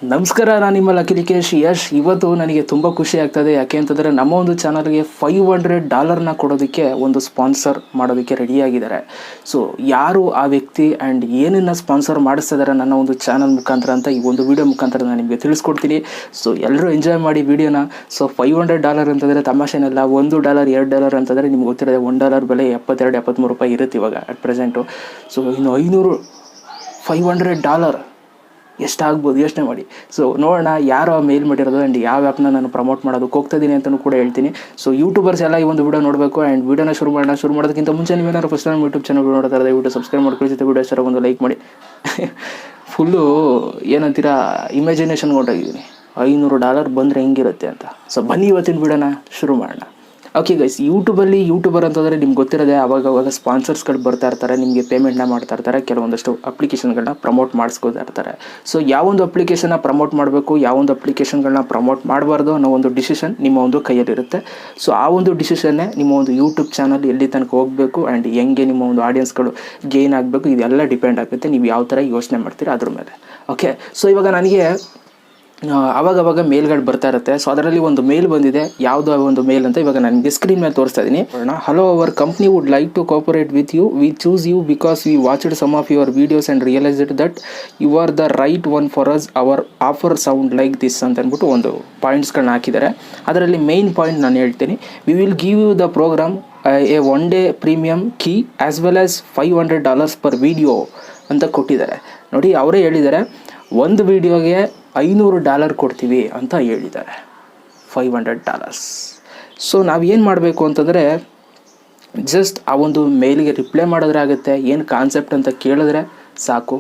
ನಮಸ್ಕಾರ, ನಾನು ನಿಮ್ಮ ಲಕ್ಕೇಶ್ ಯಶ್. ಇವತ್ತು ನನಗೆ ತುಂಬ ಖುಷಿ ಆಗ್ತದೆ. ಯಾಕೆ ಅಂತಂದರೆ ನಮ್ಮ ಒಂದು ಚಾನಲ್ಗೆ $500 ಕೊಡೋದಕ್ಕೆ ಒಂದು ಸ್ಪಾನ್ಸರ್ ಮಾಡೋದಕ್ಕೆ ರೆಡಿಯಾಗಿದ್ದಾರೆ. ಸೊ ಯಾರು ಆ ವ್ಯಕ್ತಿ ಆ್ಯಂಡ್ ಏನನ್ನು ಸ್ಪಾನ್ಸರ್ ಮಾಡಿಸ್ತಿದ್ದಾರೆ ನನ್ನ ಒಂದು ಚಾನಲ್ ಮುಖಾಂತರ ಅಂತ ಈ ಒಂದು ವಿಡಿಯೋ ಮುಖಾಂತರ ನಾನು ನಿಮಗೆ ತಿಳಿಸ್ಕೊಡ್ತೀನಿ. ಸೊ ಎಲ್ಲರೂ ಎಂಜಾಯ್ ಮಾಡಿ ವಿಡಿಯೋನ. ಸೊ $500 ಅಂತಂದರೆ ತಮಾಷೆನಲ್ಲ. $1, $2 ಅಂತಂದರೆ ನಿಮ್ಗೆ ಗೊತ್ತಿರೋದೆ $1 ಬೆಲೆ $72-73 ಇರುತ್ತೆ ಇವಾಗ ಅಟ್ ಪ್ರೆಸೆಂಟು. ಸೊ ಇನ್ನು $500 ಎಷ್ಟಾಗ್ಬೋದು ಯೋಚನೆ ಮಾಡಿ. ಸೊ ನೋಡೋಣ ಯಾರು ಮೇಲ್ ಮಾಡಿರೋದು ಆ್ಯಂಡ್ ಯಾವ ಆ್ಯಪ್ನ ನಾನು ಪ್ರಮೋಟ್ ಮಾಡೋದಕ್ಕೆ ಹೋಗ್ತಾಯಿದ್ದೀನಿ ಅಂತಲೂ ಕೂಡ ಹೇಳ್ತೀನಿ. ಸೊ ಯೂಟ್ಯೂಬರ್ಸ್ ಎಲ್ಲ ಈ ಒಂದು ವಿಡಿಯೋ ನೋಡಬೇಕು ಆ್ಯಂಡ್ ವಿಡಿಯೋನ ಶುರು ಮಾಡೋದಕ್ಕಿಂತ ಮುಂಚೆ ನೀವೇನಾದ್ರು ಫಸ್ಟ್ ಟೈಮ್ ಯೂಟ್ಯೂಬ್ ಚಾನಲ್ ನೋಡ್ತಾ ಇರೋದು ದಯವಿಟ್ಟು ಸಬ್ಸ್ಕ್ರೈಬ್ ಮಾಡ್ಕೊಳ್ಳಿ, ಜೊತೆ ವಿಡಿಯೋ ಇಷ್ಟ ಒಂದು ಲೈಕ್ ಮಾಡಿ. ಫುಲ್ಲು ಏನಂತೀರಾ ಇಮ್ಯಾಜಿನೇಷನ್ ಹೊರಟಾಗಿದ್ದೀನಿ. $500 ಬಂದರೆ ಹೆಂಗಿರುತ್ತೆ ಅಂತ. ಸೊ ಬನ್ನಿ ಇವತ್ತಿನ ವಿಡಿಯೋನ ಶುರು ಮಾಡೋಣ. ಓಕೆ ಗೈಸ್, ಯೂಟ್ಯೂಬರ್ ಅಂತಂದರೆ ನಿಮ್ಗೆ ಗೊತ್ತಿರೋದೆ ಅವಾಗ ಸ್ಪಾನ್ಸರ್ಸ್ಗಳು ಬರ್ತಾ ಇರ್ತಾರೆ, ನಿಮಗೆ ಪೇಮೆಂಟ್ನ ಮಾಡ್ತಾ ಇರ್ತಾರೆ, ಕೆಲವೊಂದಷ್ಟು ಅಪ್ಲಿಕೇಶನ್ಗಳನ್ನ ಪ್ರಮೋಟ್ ಮಾಡಿಸ್ಕೋತಾ ಇರ್ತಾರೆ. ಸೊ ಯಾವೊಂದು ಅಪ್ಲಿಕೇಶನ್ನ ಪ್ರಮೋಟ್ ಮಾಡಬೇಕು, ಯಾವೊಂದು ಅಪ್ಲಿಕೇಶನ್ಗಳನ್ನ ಪ್ರಮೋಟ್ ಮಾಡಬಾರ್ದು ಅನ್ನೋ ಒಂದು ಡಿಸಿಷನ್ ನಿಮ್ಮ ಒಂದು ಕೈಯಲ್ಲಿರುತ್ತೆ. ಸೊ ಆ ಒಂದು ಡಿಸಿಷನ್ನೇ ನಿಮ್ಮ ಒಂದು ಯೂಟ್ಯೂಬ್ ಚಾನಲ್ ಎಲ್ಲಿ ತನಕ ಹೋಗಬೇಕು ಆ್ಯಂಡ್ ಹೆಂಗೆ ನಿಮ್ಮ ಒಂದು ಆಡಿಯನ್ಸ್ಗಳು ಗೇನ್ ಆಗಬೇಕು, ಇದೆಲ್ಲ ಡಿಪೆಂಡ್ ಆಗುತ್ತೆ ನೀವು ಯಾವ ಥರ ಯೋಚನೆ ಮಾಡ್ತೀರಾ ಅದ್ರ ಮೇಲೆ. ಓಕೆ, ಸೊ ಇವಾಗ ನನಗೆ ಅವಾಗವಾಗ ಮೇಲ್ಗಳು ಬರ್ತಾ ಇರುತ್ತೆ. ಸೊ ಅದರಲ್ಲಿ ಒಂದು ಮೇಲ್ ಬಂದಿದೆ. ಯಾವುದೋ ಒಂದು ಮೇಲ್ ಅಂತ ಇವಾಗ ನನಗೆ ಸ್ಕ್ರೀನ್ ಮೇಲೆ ತೋರಿಸ್ತಾ ಇದ್ದೀನಿ. Hello, our company would like to cooperate with you. We choose you because we watched some of your videos and realised that you are the right one for us. Our offer sound like this ಅಂತ ಅಂದ್ಬಿಟ್ಟು ಒಂದು ಪಾಯಿಂಟ್ಸ್ಗಳನ್ನ ಹಾಕಿದ್ದಾರೆ. ಅದರಲ್ಲಿ main point ನಾನು ಹೇಳ್ತೀನಿ. We will give you the programme a 1 day premium key as well as $500 per video ಅಂತ ಕೊಟ್ಟಿದ್ದಾರೆ. ನೋಡಿ, ಅವರೇ ಹೇಳಿದ್ದಾರೆ ಒಂದು ವಿಡಿಯೋಗೆ $500 ಕೊಡ್ತೀವಿ ಅಂತ ಹೇಳಿದ್ದಾರೆ. $500. ಸೊ ನಾವೇನು ಮಾಡಬೇಕು ಅಂತಂದರೆ ಜಸ್ಟ್ ಆ ಒಂದು ಮೇಲಿಗೆ ರಿಪ್ಲೈ ಮಾಡಿದ್ರೆ ಆಗುತ್ತೆ. ಏನು ಕಾನ್ಸೆಪ್ಟ್ ಅಂತ ಕೇಳಿದ್ರೆ ಸಾಕು.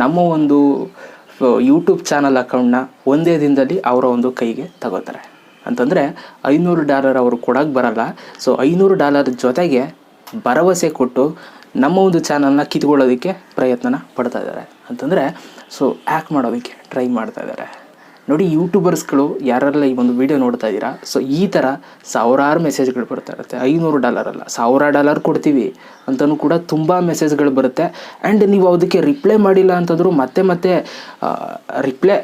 ನಮ್ಮ ಒಂದು ಯೂಟ್ಯೂಬ್ ಚಾನಲ್ ಅಕೌಂಟ್ನ ಒಂದೇ ದಿನದಲ್ಲಿ ಅವರ ಒಂದು ಕೈಗೆ ತಗೋತಾರೆ. ಅಂತಂದರೆ $500 ಅವರು ಕೊಡೋಕ್ಕೆ ಬರಲ್ಲ. ಸೊ $500 ಜೊತೆಗೆ ಭರವಸೆ ಕೊಟ್ಟು ನಮ್ಮ ಒಂದು ಚಾನಲ್ನ ಕಿತ್ಕೊಳ್ಳೋದಕ್ಕೆ ಪ್ರಯತ್ನ ಪಡ್ತಾ ಇದ್ದಾರೆ. ಅಂತಂದರೆ ಸೊ ಹ್ಯಾಕ್ ಮಾಡೋದಕ್ಕೆ ಟ್ರೈ ಮಾಡ್ತಾ ಇದ್ದಾರೆ. ನೋಡಿ, ಯೂಟ್ಯೂಬರ್ಸ್ಗಳು ಯಾರೆಲ್ಲ ಈ ಒಂದು ವಿಡಿಯೋ ನೋಡ್ತಾ ಇದ್ದೀರಾ, ಸೊ ಈ ಥರ ಸಾವಿರಾರು ಮೆಸೇಜ್ಗಳು ಬರ್ತಾ ಇರುತ್ತೆ. $500 ಅಲ್ಲ, $1000 ಕೊಡ್ತೀವಿ ಅಂತಲೂ ಕೂಡ ತುಂಬ ಮೆಸೇಜ್ಗಳು ಬರುತ್ತೆ. ಆ್ಯಂಡ್ ನೀವು ಅದಕ್ಕೆ ರಿಪ್ಲೈ ಮಾಡಿಲ್ಲ ಅಂತಂದರೂ ಮತ್ತೆ ರಿಪ್ಲೈ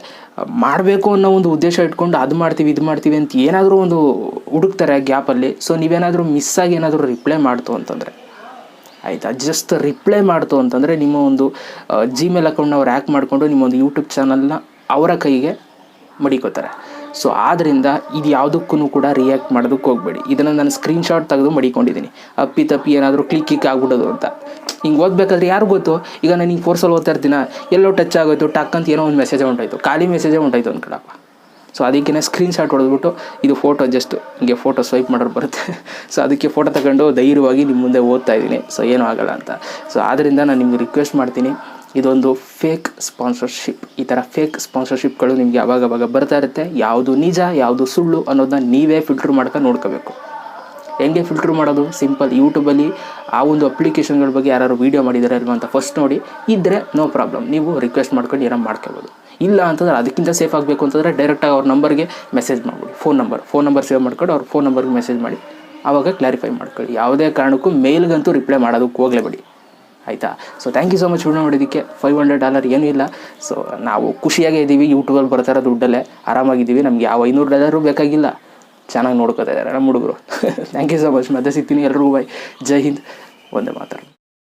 ಮಾಡಬೇಕು ಅನ್ನೋ ಒಂದು ಉದ್ದೇಶ ಇಟ್ಕೊಂಡು ಅದು ಮಾಡ್ತೀವಿ ಇದು ಮಾಡ್ತೀವಿ ಅಂತ ಏನಾದರೂ ಒಂದು ಹುಡುಕ್ತಾರೆ ಗ್ಯಾಪಲ್ಲಿ. ಸೊ ನೀವೇನಾದರೂ ಮಿಸ್ಸಾಗಿ ಏನಾದರೂ ರಿಪ್ಲೈ ಮಾಡ್ತು ಅಂತಂದರೆ ಆಯಿತಾ, ಜಸ್ಟ್ ರಿಪ್ಲೈ ಮಾಡ್ತು ಅಂತಂದರೆ ನಿಮ್ಮ ಒಂದು ಜಿಮೇಲ್ ಅಕೌಂಟ್ನ ಅವ್ರು ಹ್ಯಾಕ್ ಮಾಡಿಕೊಂಡು ನಿಮ್ಮ ಒಂದು ಯೂಟ್ಯೂಬ್ ಚಾನಲ್ನ ಅವರ ಕೈಗೆ ಮಡಿಕೋತಾರೆ. ಸೊ ಆದ್ದರಿಂದ ಇದು ಯಾವುದಕ್ಕೂ ಕೂಡ ರಿಯಾಕ್ಟ್ ಮಾಡೋದಕ್ಕೆ ಹೋಗಬೇಡಿ. ಇದನ್ನು ನಾನು ಸ್ಕ್ರೀನ್ಶಾಟ್ ತೆಗೆದು ಮಡಿಕೊಂಡಿದ್ದೀನಿ. ತಪ್ಪಿ ಏನಾದರೂ ಕ್ಲಿಕ್ ಆಗ್ಬಿಡೋದು ಅಂತ. ಹಿಂಗೆ ಓದಬೇಕಾದ್ರೆ ಯಾರು ಗೊತ್ತು, ಈಗ ನಾನು ಹಿಂಗೆ ಫೋರ್ಸಲ್ಲಿ ಓದ್ತಾ ಇರ್ತೀನ, ಎಲ್ಲೋ ಟಚ್ ಆಗೋಯ್ತು, ಟಕ್ ಅಂತ ಏನೋ ಒಂದು ಮೆಸೇಜೇ ಹೊಂಟಾಯ್ತು, ಖಾಲಿ ಮೆಸೇಜೇ ಹೊಂಟಾಯ್ತು ಅಂದ್ಕೊಳಪ್ಪ. ಸೊ ಅದಕ್ಕೆ ಸ್ಕ್ರೀನ್ಶಾಟ್ ಹೊಡೆದ್ಬಿಟ್ಟು ಇದು ಫೋಟೋ ಜಸ್ಟ್ ಹಿಂಗೆ ಫೋಟೋ ಸ್ವೈಪ್ ಮಾಡೋರು ಬರುತ್ತೆ. ಸೊ ಅದಕ್ಕೆ ಫೋಟೋ ತಗೊಂಡು ಧೈರ್ಯವಾಗಿ ನಿಮ್ಮ ಮುಂದೆ ಓದ್ತಾ ಇದ್ದೀನಿ. ಸೊ ಏನೂ ಆಗೋಲ್ಲ ಅಂತ. ಸೊ ಆದ್ದರಿಂದ ನಾನು ನಿಮಗೆ ರಿಕ್ವೆಸ್ಟ್ ಮಾಡ್ತೀನಿ, ಇದೊಂದು ಫೇಕ್ ಸ್ಪಾನ್ಸರ್ಶಿಪ್. ಈ ಥರ ಫೇಕ್ ಸ್ಪಾನ್ಸರ್ಶಿಪ್ಗಳು ನಿಮಗೆ ಅವಾಗವಾಗ ಬರ್ತಾ ಇರುತ್ತೆ. ಯಾವುದು ನಿಜ ಯಾವುದು ಸುಳ್ಳು ಅನ್ನೋದನ್ನ ನೀವೇ ಫಿಲ್ಟ್ರ್ ಮಾಡ್ಕೊಂಡು ನೋಡ್ಕೋಬೇಕು. ಹೆಂಗೆ ಫಿಲ್ಟ್ರ್ ಮಾಡೋದು? ಸಿಂಪಲ್. ಯೂಟ್ಯೂಬಲ್ಲಿ ಆ ಒಂದು ಅಪ್ಲಿಕೇಶನ್ಗಳ ಬಗ್ಗೆ ಯಾರು ವೀಡಿಯೋ ಮಾಡಿದ್ದಾರೆ ಅಲ್ವಾ ಅಂತ ಫಸ್ಟ್ ನೋಡಿ. ಇದ್ದರೆ ನೋ ಪ್ರಾಬ್ಲಮ್, ನೀವು ರಿಕ್ವೆಸ್ಟ್ ಮಾಡ್ಕೊಂಡು ಏನೋ ಮಾಡ್ಕೋಬೋದು. ಇಲ್ಲ ಅಂತಂದರೆ ಅದಕ್ಕಿಂತ ಸೇಫ್ ಆಗಬೇಕು ಅಂತಂದರೆ ಡೈರೆಕ್ಟಾಗಿ ಅವ್ರ ನಂಬರ್ಗೆ ಮೆಸೇಜ್ ಮಾಡ್ಬಿಡಿ. ಫೋನ್ ನಂಬರ್ ಸೇವ್ ಮಾಡ್ಕೊಂಡು ಅವ್ರ ಫೋನ್ ನಂಬರ್ಗೆ ಮೆಸೇಜ್ ಮಾಡಿ, ಆವಾಗ ಕ್ಲಾರಿಫೈ ಮಾಡ್ಕೊಳ್ಳಿ. ಯಾವುದೇ ಕಾರಣಕ್ಕೂ ಮೇಲ್ಗಂತೂ ರಿಪ್ಲೈ ಮಾಡೋದಕ್ಕೆ ಹೋಗಲೇಬೇಡಿ, ಆಯಿತಾ? So thank you so much video ನೋಡೋದಕ್ಕೆ. $500 ಏನೂ ಇಲ್ಲ. ಸೊ ನಾವು ಖುಷಿಯಾಗೇ ಇದ್ದೀವಿ. ಯೂಟ್ಯೂಬಲ್ಲಿ ಬರ್ತಾ ಇರೋ ದುಡ್ಡಲ್ಲೇ ಆರಾಮಾಗಿದ್ದೀವಿ. ನಮ್ಗೆ ಯಾವ $500 ಬೇಕಾಗಿಲ್ಲ. ಚೆನ್ನಾಗಿ ನೋಡ್ಕೋತಾ ಇದ್ದಾರೆ ನಮ್ಮ ಹುಡುಗರು. Thank you so much. ಮತ್ತೆ ಸಿಗ್ತೀನಿ ಎಲ್ರಿಗೂ. ಬಾಯ್. ಜೈ ಹಿಂದ್. ಒಂದೇ ಮಾತಾಡು.